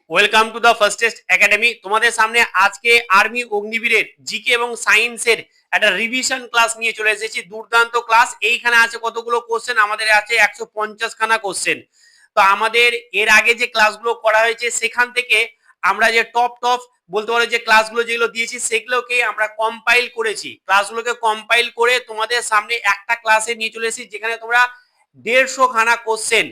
Welcome to the first test academy. তোমাদের সামনে আজকে আর্মি অগ্নিবীরের জিকে এবং সায়েন্সের একটা রিভিশন ক্লাস নিয়ে চলে এসেছি। দুর্দান্ত ক্লাস। এইখানে আছে কতগুলো কোশ্চেন, আমাদের আছে 150 খানা কোশ্চেন। তো আমাদের এর আগে যে ক্লাসগুলো করা হয়েছে সেখান থেকে আমরা যে টপ টপ বলতে পারো যে ক্লাসগুলো যেগুলো দিয়েছি সেগুলোকে আমরা কম্পাইল করেছি। ক্লাসগুলোকে কম্পাইল করে তোমাদের সামনে একটা ক্লাসে নিয়ে চলে এসেছি, যেখানে তোমরা 150 খানা কোশ্চেন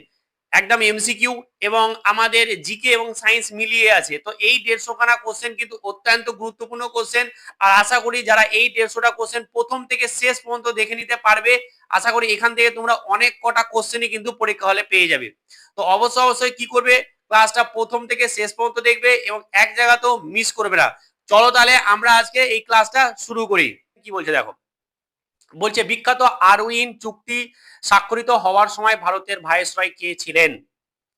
একদম এমসিকিউ এবং আমাদের জিকে এবং সায়েন্স মিলিয়ে আছে। তো এই 150 খানা কোশ্চেন কিন্তু অত্যন্ত গুরুত্বপূর্ণ কোশ্চেন। আর আশা করি যারা এই 150টা কোশ্চেন প্রথম থেকে শেষ পর্যন্ত দেখে নিতে পারবে, আশা করি এখান থেকে তোমরা অনেক কটা কোশ্চেনই কিন্তু পরীক্ষা হলে পেয়ে যাবে। তো অবশ্যই কি করবে, ক্লাসটা প্রথম থেকে শেষ পর্যন্ত দেখবে এবং এক জায়গাতেও মিস করবে না। চলো তাহলে আমরা আজকে এই ক্লাসটা শুরু করি। কি বলছে দেখো, বলছে বিখ্যাত আরউইন চুক্তি স্বাক্ষরিত হওয়ার সময় ভারতের ভাইসরয় কে ছিলেন?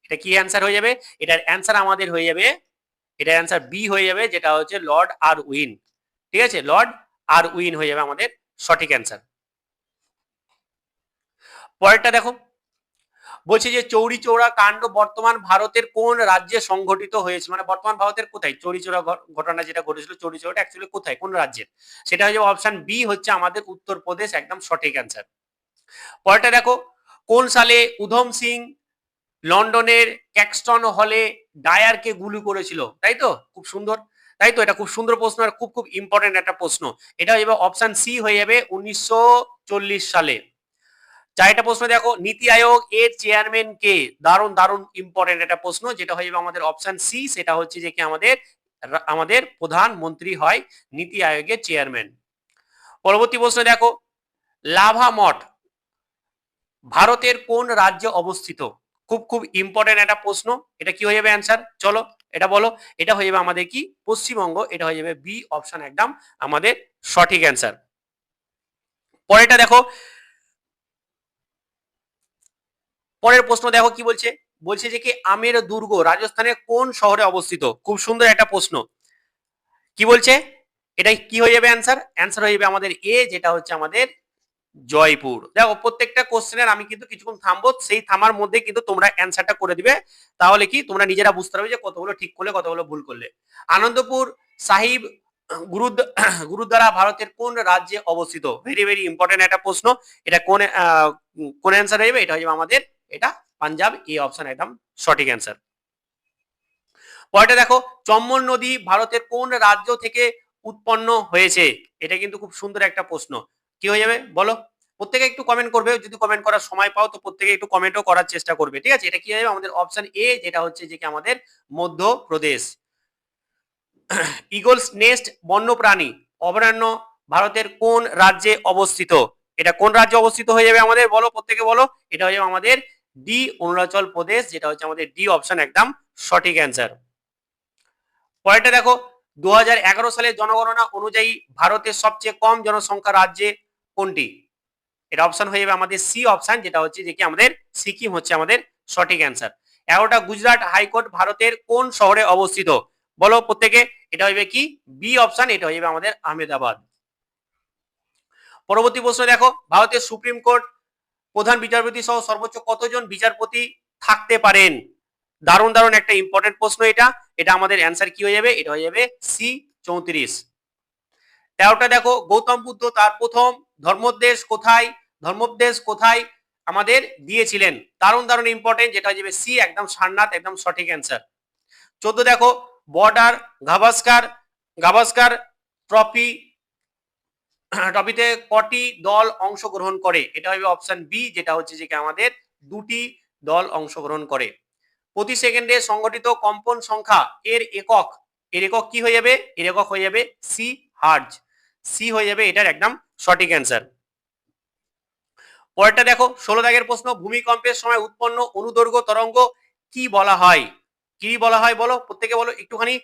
এটা কি অ্যান্সার হয়ে যাবে? এটার অ্যান্সার আমাদের হয়ে যাবে, এটার অ্যান্সার বি হয়ে যাবে, যেটা হচ্ছে লর্ড আরউইন। ঠিক আছে, লর্ড আরউইন হয়ে যাবে আমাদের সঠিক অ্যান্সার। পরেরটা দেখো, বলছে যে চৌরি চৌরা কাণ্ড বর্তমান ভারতের কোন রাজ্যে সংঘটিত হয়েছে, মানে বর্তমান ভারতের কোথায় চৌরি চৌরা ঘটনা যেটা ঘটেছিল, চৌরি চৌরাটা অ্যাকচুয়ালি কোথায়, কোন রাজ্যের? সেটা হয়ে যাবে অপশন বি, হচ্ছে আমাদের উত্তরপ্রদেশ, একদম সঠিক অ্যান্সার। পরেরটা দেখো, কোন সালে উধম সিং লন্ডনের ক্যাক্সটন হলে ডায়ারকে গুলি করেছিল? তাই তো, খুব সুন্দর। তাই তো, এটা খুব সুন্দর প্রশ্ন আর খুব খুব ইম্পর্টেন্ট একটা প্রশ্ন। এটা হয়ে যাবে অপশন সি হয়ে যাবে 1940 সালে। চারটা প্রশ্ন দেখো, নীতি আয়োগ এর চেয়ারম্যান কে? দারুণ দারুণ ইম্পর্টেন্ট একটা প্রশ্ন, যেটা হয়ে যাবে আমাদের অপশন সি, সেটা হচ্ছে যে কি আমাদের আমাদের প্রধানমন্ত্রী হয় নীতি আয়োগের চেয়ারম্যান। পরবর্তী প্রশ্ন দেখো, লাভা মঠ ভারতের কোন রাজ্যে অবস্থিত? খুব খুব ইম্পর্টেন্ট একটা প্রশ্ন। এটা কি হয়ে যাবে অ্যান্সার? চলো এটা বলো। এটা হয়ে যাবে আমাদের কি পশ্চিমবঙ্গ। এটা হয়ে যাবে বি অপশন, একদম আমাদের সঠিক অ্যান্সার। পরেরটা দেখো, পরের প্রশ্ন দেখো কি বলছে, বলছে যে কি আমের দুর্গ রাজস্থানের কোন শহরে অবস্থিত? খুব সুন্দর একটা প্রশ্ন। কি বলছে, এটা কি হয়ে যাবে অ্যান্সার? অ্যান্সার হয়ে যাবে আমাদের এ, যেটা হচ্ছে আমাদের জয়পুর। দেখো প্রত্যেকটা কোশ্চেনের আমি কিন্তু কিছুক্ষণ থামবো, সেই থামার মধ্যে কিন্তু তোমরা অ্যান্সারটা করে দিবে। তাহলে কি তোমরা নিজেরা বুঝতে পারবে যে কতগুলো ঠিক করলে কতগুলো ভুল করলে। আনন্দপুর সাহিব গুরুদ্বারা ভারতের কোন রাজ্যে অবস্থিত? ভেরি ভেরি ইম্পর্টেন্ট একটা প্রশ্ন। এটা কোন কোন অ্যান্সার হয়ে যাবে? এটা হয়ে যাবে আমাদের এটা পাঞ্জাব, এ অপশন একদম সঠিক অ্যান্সার। পরেরটা দেখো, চম্বল নদী ভারতের কোন রাজ্য থেকে উৎপন্ন হয়েছে? এটা কিন্তু খুব সুন্দর একটা প্রশ্ন। কি হয়ে যাবে বলো? প্রত্যেকে একটু কমেন্ট করবে, যদি কমেন্ট করার সময় পাও তো প্রত্যেকে একটু কমেন্টও করার চেষ্টা করবে। ঠিক আছে, এটা কি হয়ে যাবে আমাদের অপশন এ, যেটা হচ্ছে যে কি আমাদের মধ্যপ্রদেশ। ইগলস নেস্ট বন্যপ্রাণী অভয়ারণ্য ভারতের কোন রাজ্যে অবস্থিত? এটা কোন রাজ্যে অবস্থিত হয়ে যাবে আমাদের বলো, প্রত্যেকে বলো। এটা হয়ে যাবে আমাদের ডি অরুণাচল প্রদেশ, যেটা হচ্ছে আমাদের ডি অপশন একদম সঠিক অ্যান্সার। পরেরটা দেখো, 2011 সালের জনগণনা অনুযায়ী ভারতের সবচেয়ে কম জনসংখ্যা রাজ্যে কোনটি? এটা অপশন হয়ে যাবে আমাদের সি অপশন, যেটা হচ্ছে যে কি আমাদের সিকিম হচ্ছে আমাদের সঠিক অ্যান্সার। 11টা গুজরাট হাইকোর্ট ভারতের কোন শহরে অবস্থিত? বলো প্রত্যেকে। এটা হইবে কি বি অপশন, এটা হইবে আমাদের আহমেদাবাদ। পরবর্তী প্রশ্ন দেখো, ভারতের সুপ্রিম কোর্ট প্রধান বিচারপতি সহ সর্বোচ্চ কতজন বিচারপতি থাকতে পারেন? দারুণ দারুণ একটা ইম্পর্টেন্ট প্রশ্ন এটা। এটা আমাদের অ্যান্সার কি হয়ে যাবে? এটা হয়ে যাবে সি 34। 13টা দেখো, গৌতম বুদ্ধ তার প্রথম ধর্মোপদেশ কোথায় আমাদের দিয়েছিলেন? দারুণ দারুণ ইম্পর্টেন্ট, যেটা হয়ে যাবে সি একদম সারনাথ, একদম সঠিক অ্যান্সার। 14 দেখো, বর্ডার গাভাস্কার গাভাস্কার ট্রফি ট্রফিতে কটি দল অংশগ্রহণ করে? এটা হবে অপশন বি, যেটা হচ্ছে যে আমাদের দুটি দল অংশগ্রহণ করে। প্রতি সেকেন্ডে সংঘটিত কম্পন সংখ্যা এর একক কি হয়ে যাবে? এর একক হয়ে যাবে সি হার্জ। সি হয়ে যাবে এটার একদম সঠিক অ্যান্সার। পরেরটা দেখো, 16 দাগের প্রশ্ন, ভূমিকম্পের সময় উৎপন্ন অনুদৈর্ঘ্য তরঙ্গ কি বলা হয়? কি বলা হয় বলো, প্রত্যেকে বলো। একটুখানি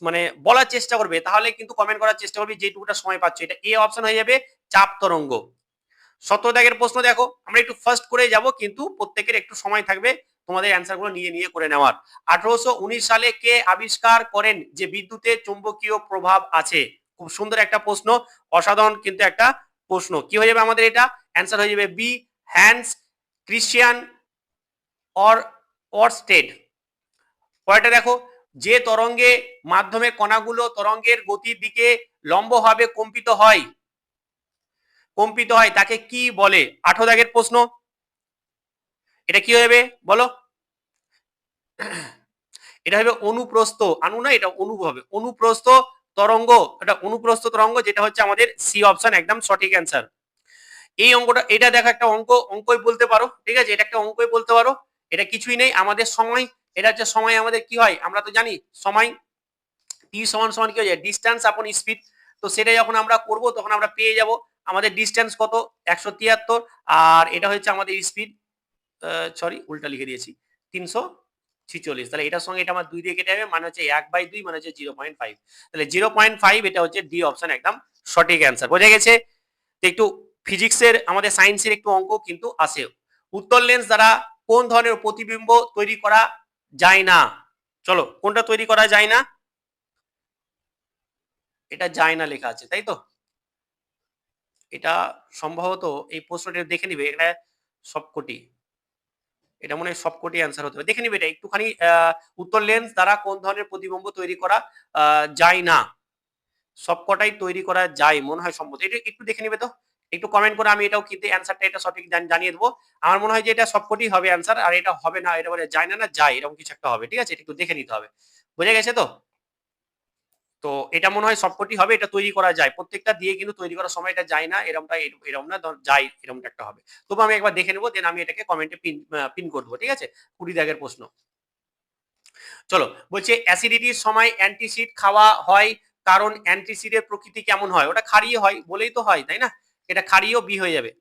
মানে বলার চেষ্টা করবে, তাহলে কিন্তু কমেন্ট করার চেষ্টা করবে যেটুকুটা সময় পাচ্ছ। এটা এ অপশন হয়ে যাবে চাপ তরঙ্গ। 17 দাগের প্রশ্ন দেখো, আমরা একটু ফার্স্ট করে যাব, কিন্তু প্রত্যেকের একটু সময় থাকবে তোমাদের অ্যান্সার গুলো নিয়ে নিয়ে করে নেওয়ার। 1819 সালে কে আবিষ্কার করেন যে বিদ্যুতের চৌম্বকীয় প্রভাব আছে? খুব সুন্দর একটা প্রশ্ন, অসাধারণ কিন্তু একটা প্রশ্ন। কি হয়ে যাবে আমাদের এটা? অ্যান্সার হয়ে যাবে বি হ্যান্স ক্রিশ্চিয়ান অরস্টেড। পরেরটা দেখো, যে তরঙ্গে মাধ্যমে কণাগুলো তরঙ্গের গতির দিকে লম্বভাবে কম্পিত হয় তাকে কি বলে? 18 দাগের প্রশ্ন। এটা কি হবে বলো? এটা হবে অনুপ্রস্থ, আনু না, এটা অনু হবে, অনুপ্রস্থ তরঙ্গ। এটা অনুপ্রস্থ তরঙ্গ, যেটা হচ্ছে আমাদের সি অপশন একদম সঠিক অ্যান্সার। এই অঙ্কটা, এটা দেখো একটা অঙ্কই বলতে পারো, ঠিক আছে, এটা একটা অঙ্কই বলতে পারো। এটা কিছুই নেই, আমাদের সময়, এটা হচ্ছে সময় আমাদের কি হয় আমরা তো জানি, সময় টি সমান সমান কি হয়ে যায়, ডিস্টেন্স আপন স্পিড। তো সেটা যখন আমরা করব তখন আমরা পেয়ে যাব আমাদের ডিস্টেন্স কত, 173, আর এটা হচ্ছে আমাদের স্পিড, সরি উল্টা লিখে দিয়েছি, 346। তাহলে এটার সঙ্গে এটা আমার 2 দিয়ে কেটে যাবে, মানে হচ্ছে 1/2 মানে হচ্ছে 0.5। তাহলে 0.5 এটা হচ্ছে ডি অপশন একদম সঠিক অ্যান্সার। বোঝা গেছে? তো একটু ফিজিক্সের আমাদের সায়েন্সের একটু অঙ্ক কিন্তু আসে। উত্তল লেন্স দ্বারা কোন ধরনের প্রতিবিম্ব তৈরি করা যায় না? চলো, কোনটা তৈরি করা যায় না? এটা যায় না লেখা আছে, তাই তো? এটা সম্ভবত এই প্রশ্নটা দেখে নিবে, এটা সবকটি, এটা মনে হয় সবকটি অ্যান্সার হতে হবে, দেখে নিবে এটা একটুখানি। উত্তল লেন্স দ্বারা কোন ধরনের প্রতিবিম্ব তৈরি করা যায় না? সবকটাই তৈরি করা যায় মনে হয় সম্ভবত, এটা একটু দেখে নিবে তো, একটু কমেন্ট করে, আমি এটাও কিন্তু অ্যান্সারটা এটা সঠিক জানিয়ে দেবো। আমার মনে হয় যে এটা সবকটি হবে অ্যান্সার, আর এটা হবে না, এটা বলে যায় না, না যায়, এরকম কিছু একটা হবে, ঠিক আছে, এটা একটু দেখে নিতে হবে। বোঝা গেছে তো? তো এটা মনে হয় সবকটি হবে, এটা তৈরি করা যায়, প্রত্যেকটা দিয়ে কিন্তু তৈরি করার সময় এটা যায় না, এরকমটা এরকম না, যায় এরকমটা একটা হবে। তবু আমি একবার দেখে নেবো, দেন আমি এটাকে কমেন্টে পিন করে দেবো, ঠিক আছে। 20 দাগের প্রশ্ন। চলো, বলছে অ্যাসিডিটির সময় অ্যান্টিসিড খাওয়া হয় কারণ অ্যান্টিসিডের প্রকৃতি কেমন হয়? ওটা ক্ষারীয় হয় বলেই তো হয়, তাই না? এটা ক্ষারীয়, বি হয়ে যাবে।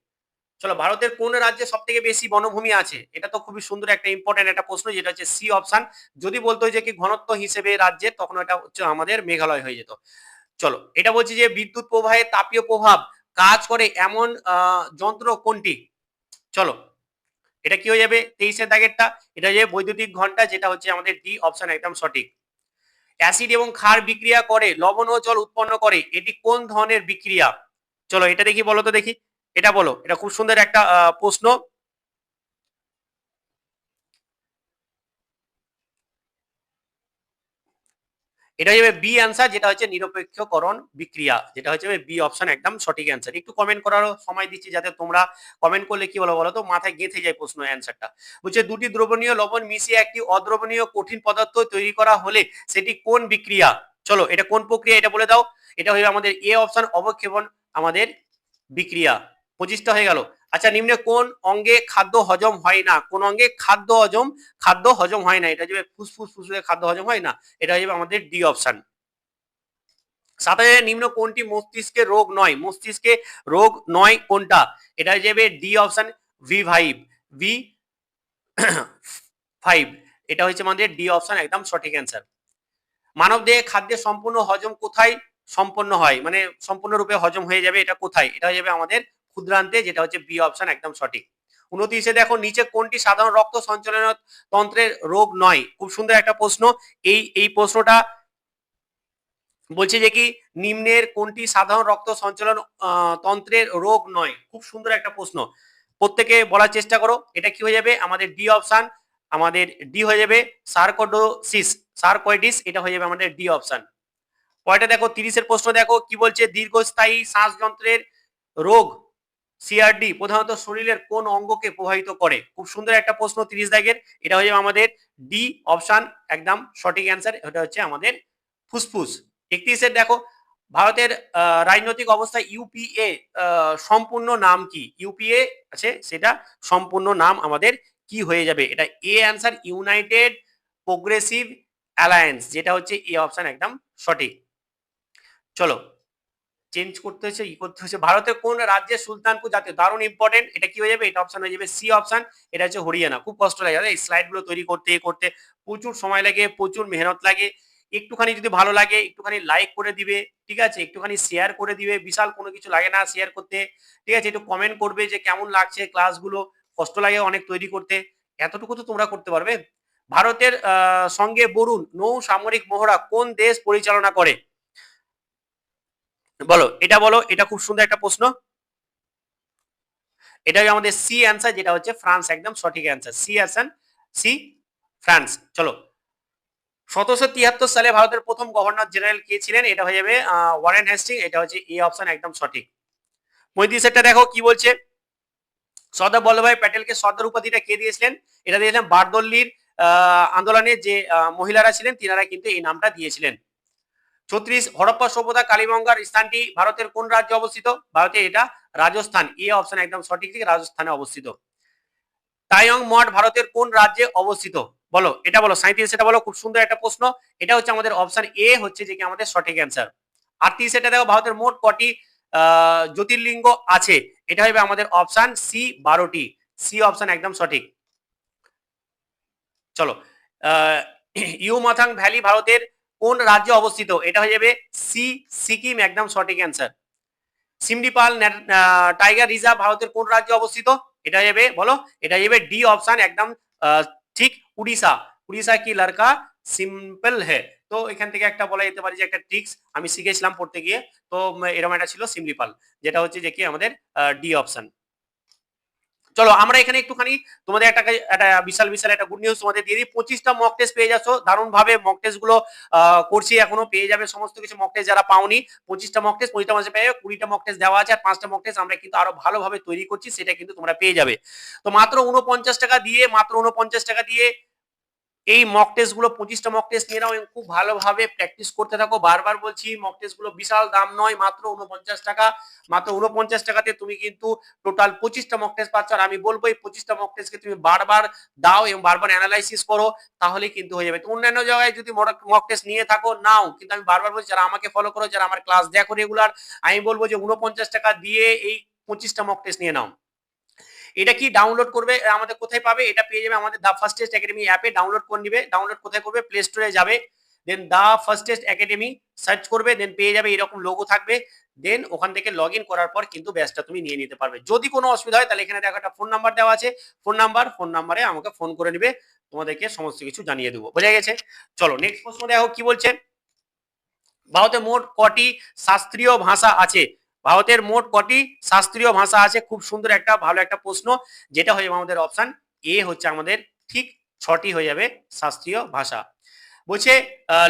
চলো, ভারতের কোন রাজ্যে সব থেকে বেশি বনভূমি আছে? এটা তো খুবই সুন্দর একটা ইম্পর্টেন্ট একটা প্রশ্ন, যেটা হচ্ছে সি অপশন। যদি বলতো যে কি ঘনত্ব হিসেবে রাজ্যের, তখন এটা হচ্ছে আমাদের মেঘালয় হয়ে যেত। চলো, এটা বলছি যে বিদ্যুৎ প্রবাহে তাপীয় প্রভাব কাজ করে এমন যন্ত্র কোনটি? চলো, এটা কি হয়ে যাবে 23 দাগেরটা? এটা হয়ে যাবে বৈদ্যুতিক ঘন্টা, যেটা হচ্ছে আমাদের ডি অপশন একদম সঠিক। অ্যাসিড এবং ক্ষার বিক্রিয়া করে লবণ ও জল উৎপন্ন করে, এটি কোন ধরনের বিক্রিয়া? চলো, এটা দেখি, বলো তো দেখি, এটা বলো, এটা খুব সুন্দর একটা প্রশ্ন। এটা হচ্ছে বি অ্যান্সার, যেটা হচ্ছে নিরপেক্ষকরণ বিক্রিয়া, যেটা হচ্ছে বি অপশন একদম সঠিক অ্যান্সার। একটু কমেন্ট করারও সময় দিচ্ছি, যাতে তোমরা কমেন্ট করলে কি বলো তো মাথায় গেঁথে যায় প্রশ্ন অ্যান্সারটা। বলছে দুটি দ্রবণীয় লবণ মিশিয়ে একটি অদ্রবণীয় কঠিন পদার্থ তৈরি করা হলে সেটি কোন বিক্রিয়া? চলো, এটা কোন প্রক্রিয়া এটা বলে দাও। এটা হয়ে আমাদের এ অপশন, অবক্ষেপণ আমাদের বিক্রিয়া। 25টা হয়ে গেল। আচ্ছা, নিম্নে কোন অঙ্গে খাদ্য হজম হয় না? কোন অঙ্গে খাদ্য হজম হয় না? এটা যে ফুসফুস, ফুসফুসে খাদ্য হজম হয় না, এটা হচ্ছে আমাদের ডি অপশন। সাথে নিম্ন কোনটি মস্তিষ্কের রোগ নয়? মস্তিষ্কে রোগ নয় কোনটা? এটা হয়ে যাবে ডি অপশন, ভি5, ভি5, এটা হচ্ছে আমাদের ডি অপশন একদম সঠিক অ্যান্সার। মানব দেহে খাদ্যের সম্পূর্ণ হজম কোথায় সম্পন্ন হয়, মানে সম্পূর্ণরূপে হজম হয়ে যাবে, এটা কোথায়? এটা হয়ে যাবে আমাদের ক্ষুদ্রান্তে, যেটা হচ্ছে বি অপশন একদম সঠিক। 29-এ দেখো, নিচে কোনটি সাধারণ রক্ত সঞ্চালন তন্ত্রের রোগ নয়? খুব সুন্দর একটা প্রশ্ন। এই প্রশ্নটা বলছে যে কি নিম্নের কোনটি সাধারণ রক্ত সঞ্চালন তন্ত্রের রোগ নয়? খুব সুন্দর একটা প্রশ্ন, প্রত্যেকে বলার চেষ্টা করো। এটা কি হয়ে যাবে আমাদের ডি অপশন, আমাদের ডি হয়ে যাবে সার্কোইডিস, এটা হয়ে যাবে আমাদের ডি অপশন। পরেরটা দেখো, 30-এর প্রশ্ন দেখো কি বলছে, দীর্ঘস্থায়ী শ্বাসযন্ত্রের রোগ সিআরডি প্রধানত শরীরের কোন অঙ্গকে প্রভাবিত করে? খুব সুন্দর একটা প্রশ্ন 30 দাগের। এটা হয়ে যাবে আমাদের ডি অপশন একদম সঠিক অ্যান্সার, এটা হচ্ছে আমাদের ফুসফুস। 31-এর দেখো, ভারতের রাজনৈতিক অবস্থা ইউপিএ সম্পূর্ণ নাম কি? ইউপিএ আছে, সেটা সম্পূর্ণ নাম আমাদের কি হয়ে যাবে? এটা A answer, United progressive alliance, যেটা হচ্ছে এ অপশন একদম সঠিক। চলো, চেঞ্জ করতে হচ্ছে, করতে হচ্ছে। ভারতের কোন রাজ্যের সুলতানপুর জাতীয়, দারুণ ইম্পর্টেন্ট, এটা কি হয়ে যাবে? এটা অপশন হয়ে যাবে সি অপশন, এটা হচ্ছে হরিয়ানা। খুব কষ্ট লাগে এই স্লাইড গুলো তৈরি করতে করতে, প্রচুর সময় লাগে, প্রচুর মেহনত লাগে। একটুখানি যদি ভালো লাগে, একটুখানি লাইক করে দিবে, ঠিক আছে, একটুখানি শেয়ার করে দিবে, বিশাল কোনো কিছু লাগে না শেয়ার করতে, ঠিক আছে, একটু কমেন্ট করবে যে কেমন লাগছে ক্লাসগুলো, কষ্ট লাগে অনেক তৈরি করতে, এতটুকু তো তোমরা করতে পারবে। ভারতের সঙ্গে বরুণ নৌ সামরিক মহড়া কোন দেশ পরিচালনা করে? বলো, এটা বলো, এটা খুব সুন্দর একটা প্রশ্ন। এটা আমাদের সি অ্যান্সার, যেটা হচ্ছে ফ্রান্স একদম সঠিক answer, C answer, C France. চলো, 1773 সালে ভারতের প্রথম গভর্নর জেনারেল কে ছিলেন? এটা হয়ে যাবে ওয়ারেন হেস্টিং। এটা হচ্ছে এ অপশন একদম সঠিক। 35 দেখো কি বলছে, সর্দার বল্লভভাই প্যাটেলকে সর্দার উপাধিটা কে দিয়েছিলেন? এটা দিয়েছিলেন বারদৌলির আন্দোলনে যে মহিলারা ছিলেন তিনারা কিন্তু এই নামটা দিয়েছিলেন। 36 হরপ্পা সভ্যতা কালীগঙ্গার স্থানটি ভারতের কোন রাজ্যে অবস্থিত? ভারতে এটা রাজস্থান। এ অপশন একদম সঠিক, রাজস্থানে অবস্থিত। তায়ং মঠ ভারতের কোন রাজ্যে অবস্থিত? বলো, এটা বলো। 37 এটা বলো, খুব সুন্দর একটা প্রশ্ন। এটা হচ্ছে আমাদের অপশন এ হচ্ছে যে কি আমাদের সঠিক অ্যান্সার। 38 এটা দেখো, ভারতের মোট কটি জ্যোতির্লিঙ্গ আছে? এটা হবে আমাদের অপশন সি 12টি। সি অপশন একদম সঠিক। চলো, ইউমাথাং ভ্যালি ভারতের কোন রাজ্যে অবস্থিত? এটা হয়ে যাবে সি সিকিম, একদম সঠিক অ্যান্সার। সিমডিপাল টাইগার রিজার্ভ ভারতের কোন রাজ্যে অবস্থিত? এটা যাবে, বলো। এটা যাবে ডি অপশন একদম ঠিক, উড়িষ্যা। উড়িষ্যা কি লড়কা সিম্পল হে। তো এখান থেকে একটা বলা যেতে পারে যে একটা ট্রিক্স আমি শিখেছিলাম পড়তে গিয়ে। তো এরকম একটা ছিল সিমডিপাল, যেটা হচ্ছে যে কি আমাদের ডি অপশন। চলো আমরা এখানে একটুখানি তোমাদের একটা বিশাল বিশাল একটা গুড নিউজ তোমাদের দিয়ে দিই। 25টা মক টেস্ট পেয়ে যাচ্ছ, দারুণ ভাবে মক টেস্ট গুলো করছি, এখনো পেয়ে যাবে সমস্ত কিছু মক টেস্ট যারা পাওনি। 25টা মক টেস্ট 25টা মাসে পেয়ে যাবে, 20টা মক টেস্ট দেওয়া আছে, আর 5টা মক টেস্ট আমরা কিন্তু আরো ভালোভাবে তৈরি করছি, সেটা কিন্তু তোমরা পেয়ে যাবে। তো মাত্র 49 টাকা দিয়ে, মাত্র 49 টাকা দিয়ে এই মক টেস্ট গুলো 25টা মক টেস্ট নিয়ে নাও, খুব ভালোভাবে প্র্যাকটিস করতে থাকো। বারবার বলছি, মক টেস্ট গুলো বিশাল দাম নয়, মাত্র 49 টাকা। মাত্র 49 টাকাতে তুমি কিন্তু টোটাল 25টা মক টেস্ট পাচ্ছ। আর আমি বলবো এই 25টা মক টেস্টকে তুমি বারবার দাও এবং বারবার অ্যানালাইসিস করো, তাহলে কিন্তু হয়ে যাবে। তো অন্যান্য জায়গায় যদি মক টেস্ট নিয়ে থাকো নাও, কিন্তু আমি বারবার বলছি যারা আমাকে ফলো করো, যারা আমার ক্লাস দেখো রেগুলার, আমি বলবো যে 49 টাকা দিয়ে এই 25টা মক টেস্ট নিয়ে নাও। এটা কি ডাউনলোড করবে আমাদের কোথায় পাবে? এটা পেয়ে যাবে আমাদের দা ফার্স্ট টেস্ট একাডেমি অ্যাপে, ডাউনলোড করে নিবে। ডাউনলোড কোথায় করবে? প্লে স্টোরে যাবে, then the first test academy search করবে, দেন পেয়ে যাবে এরকম লোগো থাকবে। দেন ওখান থেকে লগ ইন করার পর কিন্তু ব্যাচটা তুমি নিয়ে নিতে পারবে। যদি কোনো অসুবিধা হয় তাহলে এখানে দেখো একটা ফোন নাম্বার দেওয়া আছে, ফোন নাম্বারে আমাকে ফোন করে নিবে, তোমাদেরকে সমস্ত কিছু জানিয়ে দেবো। বোঝা গেছে? চলো নেক্সট প্রশ্ন দেখো কি বলছে। ভারতে মোট কটি শাস্ত্রীয় ভাষা আছে? ভারতের মোট কটি শাস্ত্রীয় ভাষা আছে? খুব সুন্দর একটা ভালো একটা প্রশ্ন, যেটা হয়ে যাবে আমাদের অপশন এ হচ্ছে আমাদের ঠিক 6টি হয়ে যাবে শাস্ত্রীয় ভাষা। বলছে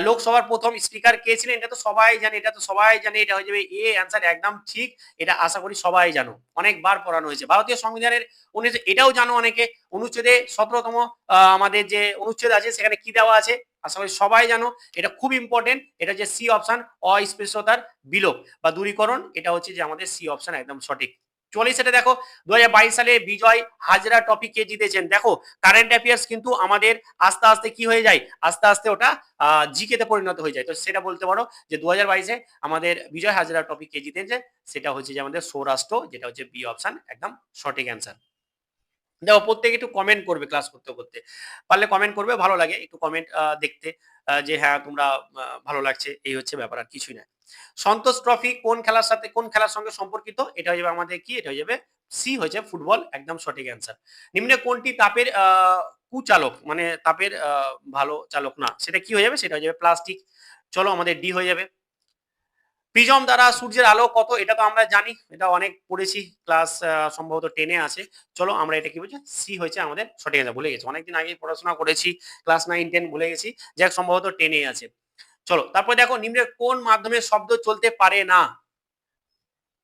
লোকসভার প্রথম স্পিকার কে ছিলেন? এটা তো সবাই জানে, এটা তো সবাই জানে, এটা হয়ে যাবে এ অ্যান্সার একদম ঠিক। এটা আশা করি সবাই জানো, অনেকবার পড়ানো হয়েছে। ভারতীয় সংবিধানের এটাও জানো অনেকে, অনুচ্ছেদে 17তম আমাদের যে অনুচ্ছেদ আছে সেখানে কি দেওয়া আছে? আশা করি সবাই জানো, এটা খুব ইম্পর্টেন্ট। এটা যে সি অপশন, অস্পৃশ্যতার বিলোপ বা দূরীকরণ, এটা হচ্ছে যে আমাদের সি অপশন একদম সঠিক। 44 এটা দেখো, 2022 সালে বিজয় হাজরা ট্রফি কে জিতেছেন? দেখো কারেন্ট অ্যাফেয়ার্স কিন্তু আমাদের আস্তে আস্তে কি হয়ে যায়, আস্তে আস্তে ওটা জিকে তে পরিণত হয়ে যায়। তো সেটা বলতে পারো যে 2022-এ আমাদের বিজয় হাজরা ট্রফি কে জিতেছে? সেটা হচ্ছে যে আমাদের সৌরাষ্ট্র, যেটা হচ্ছে বি অপশন একদম সঠিক অ্যান্সার। দেখো প্রত্যেকে একটু কমেন্ট করবে, ক্লাস করতে করতে পারলে কমেন্ট করবে, ভালো লাগে একটু কমেন্ট দেখতে, যে হ্যাঁ তোমরা ভালো লাগছে, এই হচ্ছে ব্যাপার, আর কিছুই না। সন্তোষ ট্রফি কোন খেলার সাথে, কোন খেলার সঙ্গে সম্পর্কিত? এটা হয়ে যাবে আমাদের কি, এটা হয়ে যাবে সি হয়েছে ফুটবল, একদম সঠিক অ্যান্সার। নিম্নে কোনটি তাপের কুচালক, মানে তাপের ভালো চালক না, সেটা কি হয়ে যাবে? সেটা হয়ে যাবে প্লাস্টিক। চলো আমাদের ডি হয়ে যাবে। প্রিজম দ্বারা সূর্যের আলো কত? এটা তো আমরা জানি, এটা অনেক পড়েছি, ক্লাস সম্ভবত 10-এ আছে। চলো আমরা এটা কি বলছি, সি হয়েছে আমাদের সঠিক অ্যান্সার। ভুলে গেছি, অনেকদিন আগে পড়াশোনা করেছি, ক্লাস 9-10 ভুলে গেছি, যাক সম্ভবত 10-এ আছে। চলো তারপর দেখো, নিম্নের কোন মাধ্যমে শব্দ চলতে পারে না?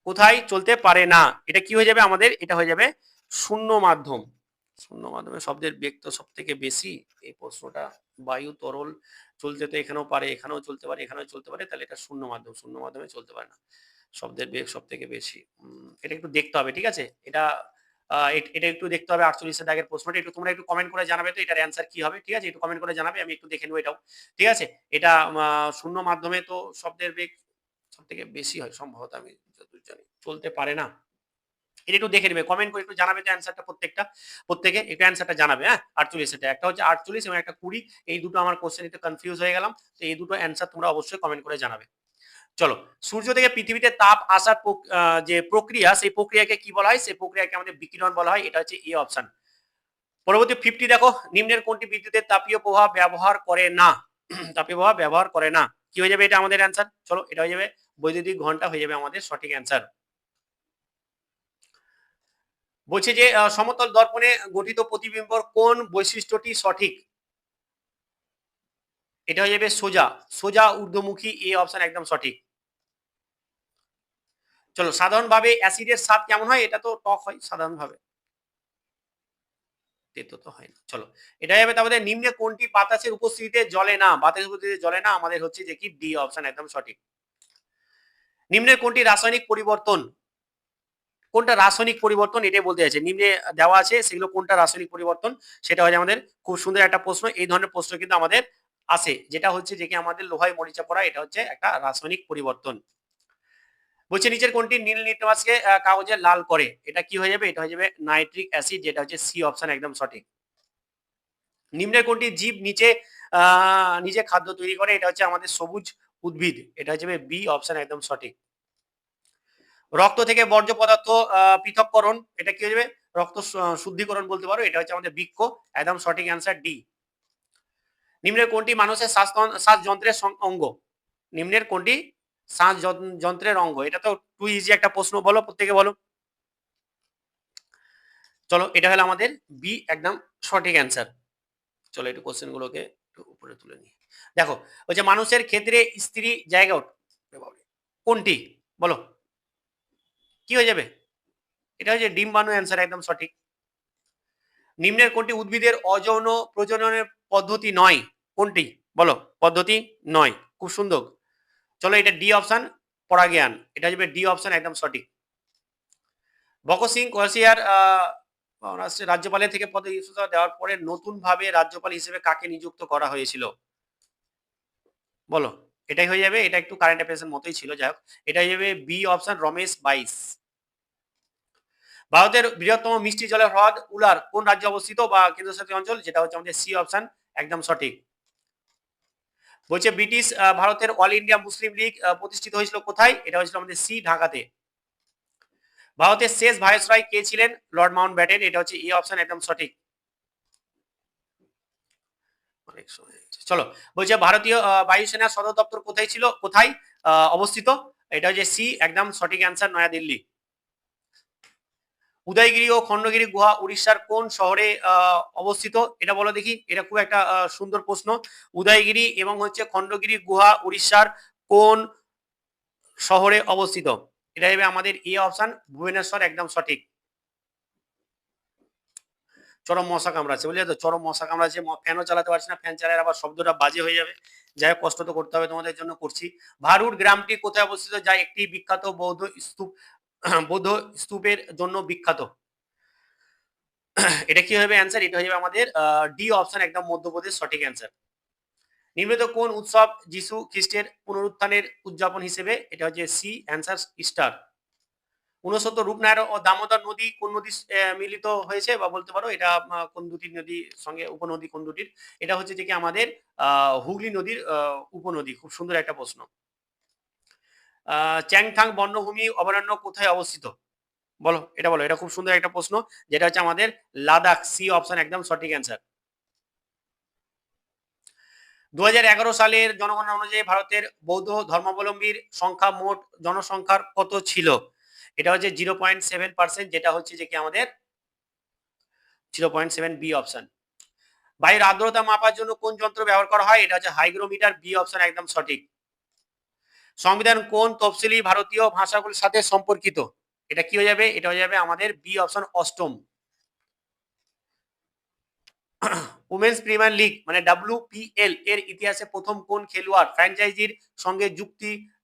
কোথায় চলতে পারে না? এটা কি হয়ে যাবে আমাদের? এটা হয়ে যাবে শূন্য মাধ্যম। শূন্য মাধ্যমে শব্দের বেগ তো সব থেকে বেশি। এই প্রশ্নটা, বায়ু তরল চলতে তো এখানেও পারে, এখানেও চলতে পারে, এখানেও চলতে পারে, তাহলে এটা শূন্য মাধ্যম, শূন্য মাধ্যমে চলতে পারে না। শব্দের বেগ সব থেকে বেশি, এটা একটু দেখতে হবে, ঠিক আছে? এটা এটা একটু দেখতে হবে। 48 এর দাগের প্রশ্নটা একটু তোমরা একটু কমেন্ট করে জানাবে তো এটার অ্যান্সার কি হবে, ঠিক আছে? একটু কমেন্ট করে জানাবে, আমি একটু দেখে নেবো এটাও, ঠিক আছে? এটা শূন্য মাধ্যমে তো শব্দের বেগ সব থেকে বেশি হয় সম্ভবত, আমি যতদূর জানি চলতে পারে না। এটা একটু দেখে নেবে, কমেন্ট করে একটু জানাবে তো অ্যান্সারটা, প্রত্যেকে একটু অ্যান্সারটা জানাবে। হ্যাঁ 48 এটা একটা হচ্ছে 48 এবং একটা 20, এই দুটো আমার কোশ্চেন একটু কনফিউজ হয়ে গেলাম, তো এই দুটো অ্যান্সার তোমরা অবশ্যই কমেন্ট করে জানাবে। চলো, সূর্য থেকে পৃথিবীতে তাপ আসার যে প্রক্রিয়া, সেই প্রক্রিয়াকে কি বলা হয়? সেই প্রক্রিয়াকে আমাদের বিকিরণ বলা হয়, এটা হচ্ছে এ অপশন। পরবর্তী 50 দেখো, নিম্নের কোনটি বিদ্যুতের তাপীয় প্রভাব ব্যবহার করে না? তাপীয় প্রভাব ব্যবহার করে না, কি হয়ে যাবে? এটা আমাদের অ্যান্সার। চলো এটা হয়ে যাবে বৈদ্যুতিক ঘন্টা, হয়ে যাবে আমাদের সঠিক অ্যান্সার। বলছে যে সমতল দর্পণে গঠিত প্রতিবিম্বর কোন বৈশিষ্ট্যটি সঠিক? এটা হয়ে যাবে সোজা, সোজা ঊর্ধ্বমুখী, এ অপশন একদম সঠিক। চলো, সাধারণভাবে অ্যাসিডের স্বাদ কেমন হয়? এটা তো টক হয় সাধারণভাবে, তেতো তো হয় না। চলো, এটা যাবে তাহলে নিম্নে কোনটি বাতাসের উপস্থিতিতে জ্বলে না? বাতাসের উপস্থিতিতে জ্বলে না আমাদের হচ্ছে যে কি ডি অপশন একদম সঠিক। নিম্নের কোনটি রাসায়নিক পরিবর্তন? কোনটা রাসায়নিক পরিবর্তন এটাই বলতে চাইছে। নিম্নে দেওয়া আছে সেগুলো কোনটা রাসায়নিক পরিবর্তন, সেটা হচ্ছে আমাদের খুব সুন্দর একটা প্রশ্ন। এই ধরনের প্রশ্ন কিন্তু আমাদের আসে, যেটা হচ্ছে যে কি আমাদের লোহায় মরিচা পড়া, এটা হচ্ছে একটা রাসায়নিক পরিবর্তন। বলছে নিচের কোনটি নীল লিটমাসকে কাগজে লাল করে? এটা কি হয়ে যাবে? এটা হয়ে যাবে নাইট্রিক অ্যাসিড, যেটা হচ্ছে সি অপশন একদম সঠিক। নিম্নের কোনটি জীব নিজে খাদ্য তৈরি করে? এটা হচ্ছে আমাদের সবুজ উদ্ভিদ, এটা হচ্ছে বি অপশন একদম সঠিক। রক্ত থেকে বর্জ্য পদার্থ পৃথককরণ, এটা কি হয়ে যাবে? রক্ত শুদ্ধিকরণ বলতে পারো, এটা হচ্ছে আমাদের বৃক্ক, একদম সঠিক অ্যান্সার ডি। নিম্নের কোনটি মানুষের শ্বাস যন্ত্রের অঙ্গ? নিম্নের কোনটি শ্বাস যন্ত্রের অঙ্গ? এটা তো টু ইজি একটা প্রশ্ন, বলো প্রত্যেকে বলো। চলো, এটা হলো আমাদের বি একদম সঠিক অ্যান্সার। চলো একটু কোশ্চেন গুলোকে একটু উপরে তুলে নিই। দেখো, ওই যে মানুষের ক্ষেত্রে স্ত্রী জায়গা কোনটি? বলো কি হয়ে যাবে? এটা হচ্ছে ডিম্বাণু, অ্যান্সার একদম সঠিক। নিম্নের কোনটি উদ্ভিদের অযৌন প্রজননের পদ্ধতি নয়? কোনটি বলো? পদ্ধতি নয়, খুব সুন্দর। চলো, এটা ডি অপশন, পরাগায়ন, এটা হচ্ছে ডি অপশন একদম সঠিক। ভগৎ সিং কোচবিহার রাজ্যপালের থেকে পদে ইস্তফা দেওয়ার পরে নতুন ভাবে রাজ্যপাল হিসেবে কাকে নিযুক্ত করা হয়েছিল? বলো, এটাই হয়ে যাবে, এটা একটু কারেন্ট অ্যাফেয়ার্সের মতোই ছিল, যাই হোক, এটা হয়ে যাবে বি অপশন, রমেশ বাইস। ভারতের বৃহত্তম মিষ্টি জলের হ্রদ উলার কোন রাজ্যে অবস্থিত বা কেন্দ্রশাসিত অঞ্চল? যেটা হচ্ছে আমাদের সি অপশন একদম সঠিক। বলছে ব্রিটিশ ভারতের অল ইন্ডিয়া মুসলিম লীগ প্রতিষ্ঠিত হয়েছিল কোথায়? এটা হয়েছিল আমাদের সি, ঢাকাতে। ভারতের শেষ ভাইসরয় কে ছিলেন? লর্ড মাউন্ট ব্যাটেন, এটা হচ্ছে এ অপশন একদম সঠিক। চলো, বলছে ভারতীয় বায়ুসেনার সদর দপ্তর কোথায় ছিল, কোথায় অবস্থিত? এটা হচ্ছে সি একদম সঠিক অ্যান্সার, নয়াদিল্লি। উদয়গিরি ও খণ্ডগিরি গুহা উড়িষ্যার কোন শহরে অবস্থিত? এটা বলো দেখি, এটা খুব একটা সুন্দর প্রশ্ন। উদয়গিরি এবং হচ্ছে খণ্ডগিরি গুহা উড়িষ্যার কোন শহরে অবস্থিত? এটা হবে আমাদের এ অপশন, ভুবনেশ্বর, একদম সঠিক। চরম মশা কামড়াচ্ছে, বুঝলে তো, চরম মশা কামড়াচ্ছে, ফ্যানও চালাতে পারছি না, ফ্যান চালালে আবার শব্দটা বাজে হয়ে যাবে, যাই হোক কষ্ট তো করতে হবে, তোমাদের জন্য করছি। ভারুড গ্রামটি কোথায় অবস্থিত, যা একটি বিখ্যাত বৌদ্ধ স্তূপ, বৌদ্ধ স্তূপের জন্য বিখ্যাত? এটা কি হবে অ্যান্সার? এটা হয়ে যাবে আমাদের ডি অপশন একদম মধ্যপ্রদেশ, সঠিক অ্যান্সার। নিম্নলিখিত কোন উৎসব যিশু খ্রিস্টের পুনরুত্থানের উদযাপন হিসেবে? এটা হচ্ছে সি অ্যান্সার, ইস্টার। 69 রূপনারায়ণ ও দামোদর নদী কোন নদী মিলিত হয়েছে বা বলতে পারো এটা কোন দুটি নদীর সঙ্গে উপনদী কোন দুটির? এটা হচ্ছে যে কি আমাদের হুগলি নদীর উপনদী, খুব সুন্দর একটা প্রশ্ন। চ্যাংথাং বন্যভূমি অভয়ারণ্য কোথায় অবস্থিত? বলো, এটা বলো, এটা খুব সুন্দর একটা প্রশ্ন, যেটা হচ্ছে আমাদের লাদাখ, সি অপশন একদম সঠিক অ্যান্সার। 2011 সালের জনগণনা অনুযায়ী ভারতের বৌদ্ধ ধর্মাবলম্বীর সংখ্যা মোট জনসংখ্যার কত ছিল? এটা হচ্ছে 0.7%, যেটা হচ্ছে যে কি আমাদের 0.7, বি অপশন। বায়ুর আর্দ্রতা মাপার জন্য কোন যন্ত্র ব্যবহার করা হয়? এটা হচ্ছে হাইগ্রোমিটার, বি অপশন একদম সঠিক। সংবিধান কোন তফসিলি ভারতীয় ভাষাগুলোর সাথে সম্পর্কিত? এটা কি হয়ে যাবে? এটা হয়ে যাবে আমাদের বি অপশন, অষ্টম। উমেন্স প্রিমিয়ার লিগ মানে WPL এর ইতিহাসে প্রথম কোন খেলোয়াড় ফ্র্যাঞ্চাইজির সঙ্গে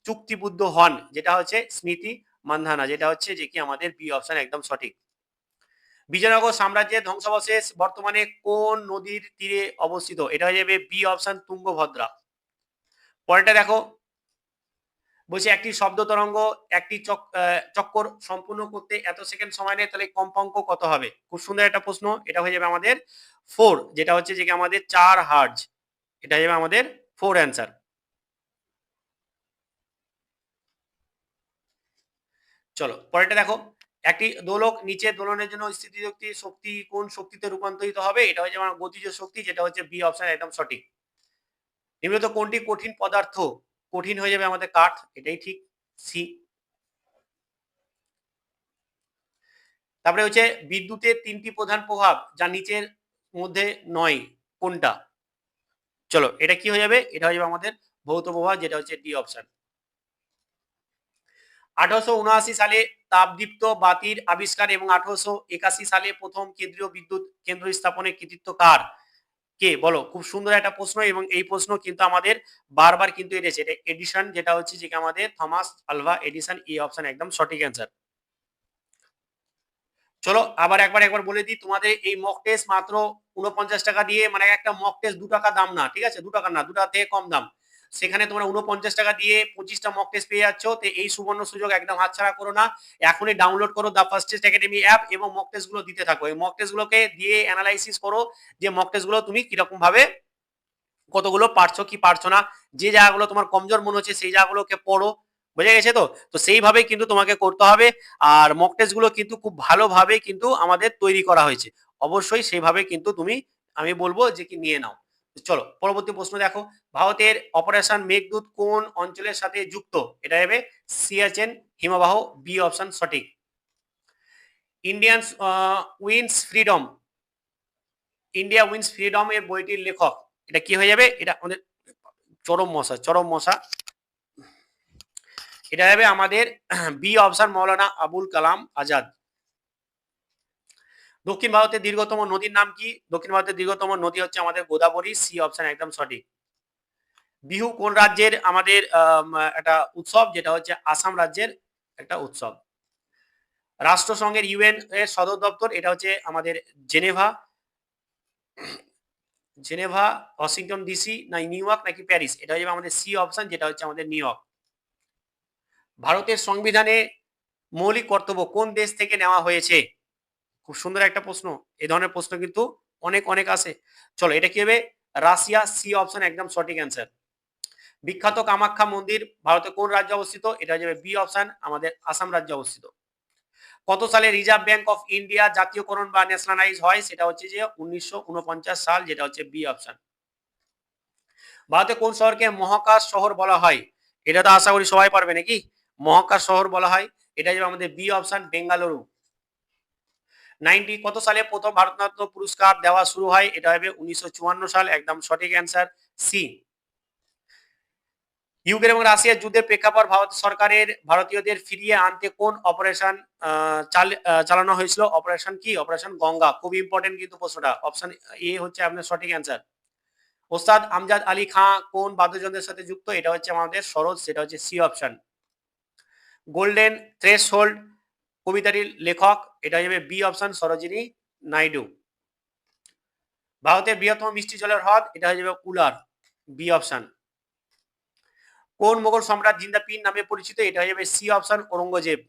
চুক্তিবদ্ধ হন? যেটা হচ্ছে স্মৃতি মান্ধানা, যেটা হচ্ছে যে কি আমাদের বি অপশন একদম সঠিক। বিজয়নগর সাম্রাজ্যের ধ্বংসাবশেষ বর্তমানে কোন নদীর তীরে অবস্থিত? এটা হয়ে যাবে বি অপশন, তুঙ্গভদ্রা। পরেরটা দেখো, বলছে একটি শব্দ তরঙ্গ একটি চক্কর সম্পূর্ণ করতে এত সেকেন্ড সময় নেয়, তাহলে কম্পাঙ্ক কত হবে? খুব সুন্দর একটা প্রশ্ন, এটা হয়ে যাবে আমাদের 4, যেটা হচ্ছে যে আমাদের 4 হার্জ, এটা হয়ে যাবে আমাদের 4 অ্যান্সার। চলো, পরেরটা দেখো, একটি দোলক নিচে দোলনের জন্য স্থিতিশক্তি শক্তি কোন শক্তিতে রূপান্তরিত হবে? এটা হচ্ছে আমার গতিজ শক্তি, যেটা হচ্ছে বি অপশন একদম সঠিক। নিম্নলিখিত কোনটি কঠিন পদার্থ? কঠিন হয়ে যাবে আমাদের কাঠ, এটাই ঠিক, সি। তারপরে হচ্ছে বিদ্যুতের 3টি প্রধান প্রভাব যা নিচের মধ্যে নয়, কোনটা? চলো এটা কি হয়ে যাবে, এটা হয়ে যাবে আমাদের ভৌত প্রবাহ, যেটা হচ্ছে ডি অপশন। 1879 সালে তাপদীপ্ত বাতির আবিষ্কার এবং 1881 সালে প্রথম কেন্দ্রীয় বিদ্যুৎ কেন্দ্র স্থাপনের কৃতিত্ব কার? কে বলো? খুব সুন্দর একটা প্রশ্ন, এবং এই প্রশ্ন কিন্তু আমাদের বারবার কিন্তু এসেছে। এটা এডিশন, যেটা হচ্ছে যে আমাদের থমাস আলভা এডিশন, এই অপশন একদম সঠিক অ্যান্সার। চলো আবার একবার বলে দিই, তোমাদের এই মক টেস্ট মাত্র 49 টাকা দিয়ে, মানে একটা মক টেস্ট 2 টাকা দাম না, ঠিক আছে, 2 টাকা না, 2 টাকা থেকে কম দাম, সেখানে তোমরা 49 টাকা দিয়ে 25টা মক টেস্ট পেয়ে যাচ্ছ। তো এই সুবর্ণ সুযোগ একদম হাতছাড়া করো না, এখনই ডাউনলোড করো the first test academy app এবং মক টেস্ট গুলো দিতে থাকো। এই মক টেস্ট গুলোকে দিয়ে অ্যানালাইসিস করো যে মক টেস্ট গুলো তুমি কিরকম ভাবে কতগুলো পারছো কি পারছো না, যে জায়গাগুলো তোমার কমজোর মনে হচ্ছে সেই জায়গাগুলোকে পড়ো, বুঝে গেছে তো? তো সেইভাবে কিন্তু তোমাকে করতে হবে। আর মক টেস্ট গুলো কিন্তু খুব ভালোভাবে কিন্তু আমাদের তৈরি করা হয়েছে, অবশ্যই সেইভাবে কিন্তু তুমি, আমি বলবো যে কি নিয়ে নাও। চলো পরবর্তী প্রশ্ন দেখো, ভারতের অপারেশন মেঘদূত কোন অঞ্চলের সাথে যুক্ত? এটা হবে সিয়াচেন হিমবাহ, বি অপশন সঠিক। Indian wins freedom, India wins freedom এর বইটির লেখক, এটা কি হয়ে যাবে? এটা আমাদের চরম মশা, চরম মশা, এটা হবে আমাদের বি অপশন মৌলানা আবুল কালাম আজাদ। দক্ষিণ ভারতের দীর্ঘতম নদীর নাম কি? দক্ষিণ ভারতের দীর্ঘতম নদী হচ্ছে আমাদের গোদাবরী, সি অপশন একদম সঠিক। বিহু কোন রাজ্যের আমাদের একটা উৎসব? যেটা হচ্ছে আসাম রাজ্যের একটা উৎসব। রাষ্ট্রসংঘের ইউএন এর সদর দপ্তর, এটা হচ্ছে আমাদের জেনেভা, জেনেভা, ওয়াশিংটন ডিসি, না নিউ ইয়র্ক নাকি প্যারিস? এটা হচ্ছে আমাদের সি অপশন, যেটা হচ্ছে আমাদের নিউ ইয়র্ক। ভারতের সংবিধানে মৌলিক কর্তব্য কোন দেশ থেকে নেওয়া হয়েছে? খুব সুন্দর একটা প্রশ্ন, এই ধরনের প্রশ্ন কিন্তু অনেক অনেক আসে। চলো এটা কি হবে? রাশিয়া, সি অপশন একদম সঠিক অ্যান্সার। বিখ্যাত কামাখ্যা মন্দির ভারতের কোন রাজ্যে অবস্থিত? এটা যাবে বি অপশন, আমাদের আসাম রাজ্যে অবস্থিত। কত সালে রিজার্ভ ব্যাংক অফ ইন্ডিয়া জাতীয়করণ বা ন্যাশনালাইজ হয়? সেটা হচ্ছে যে 1949 সাল, যেটা হচ্ছে বি অপশন। ভারতে কোন শহরকে মহাকাশ শহর বলা হয়? এটা তো আশা করি সবাই পারবে নাকি, মহাকাশ শহর বলা হয়, এটা যাবে আমাদের বি অপশন, বেঙ্গালুরু। কত সালে প্রথম ভারতরত্ন পুরস্কার দেওয়া শুরু হয়? এটা হবে 1954 সাল, একদম সঠিক অ্যান্সার, সি। ইউক্রেন এবং রাশিয়ার যুদ্ধের প্রেক্ষাপট ভারত সরকারের ভারতীয়দের ফিরিয়ে আনতে কোন অপারেশন চালানো হয়েছিল? অপারেশন কি? অপারেশন গঙ্গা। খুব ইম্পর্টেন্ট কিন্তু প্রশ্নটা, অপশন এ হচ্ছে আপনার সঠিক অ্যান্সার। ওস্তাদ আমজাদ আলী খাঁ কোন বাদ্যযন্ত্রের সাথে যুক্ত? এটা হচ্ছে আমাদের সরোদ, সেটা হচ্ছে সি অপশন। গোল্ডেন থ্রেশহোল্ড কবিতাটির লেখক? এটা হবে বি অপশন, সরোজিনী নাইডু। ভারতের বৃহত্তম মিষ্টি জলের হ্রদ? এটা হয়ে যাবে উলার, বি অপশন। কোন মোগল সম্রাট জিন্দা পীর নামে পরিচিত? এটা হয়ে যাবে সি অপশন, ঔরঙ্গজেব।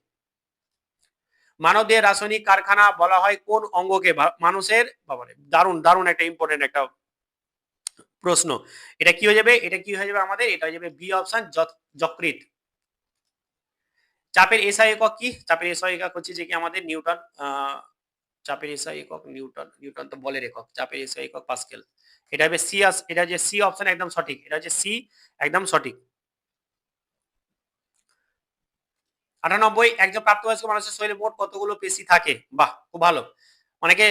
মানবদেহের রাসায়নিক কারখানা বলা হয় কোন অঙ্গকে? মানুষের, বাবারে দারুণ দারুণ একটা ইম্পর্টেন্ট একটা প্রশ্ন, এটা কি হয়ে যাবে? এটা কি হয়ে যাবে আমাদের? এটা হয়ে যাবে বি অপশন, যকৃৎ। চাপের এসআই একক কি? চাপের এসআই একক হচ্ছে যে কি আমাদের নিউটন। চাপের এসআই একক নিউটন, নিউটন তো বলের একক, চাপের এসআই একক পাস্কেল। এটা হবে সি, এটা যে সি অপশন একদম সঠিক, এটা হচ্ছে সি একদম সঠিক। 98, একজন প্রাপ্তবয়স্ক মানুষের শরীরে মোট কতগুলো পেশি থাকে? বাহ, খুব ভালো। অনেকে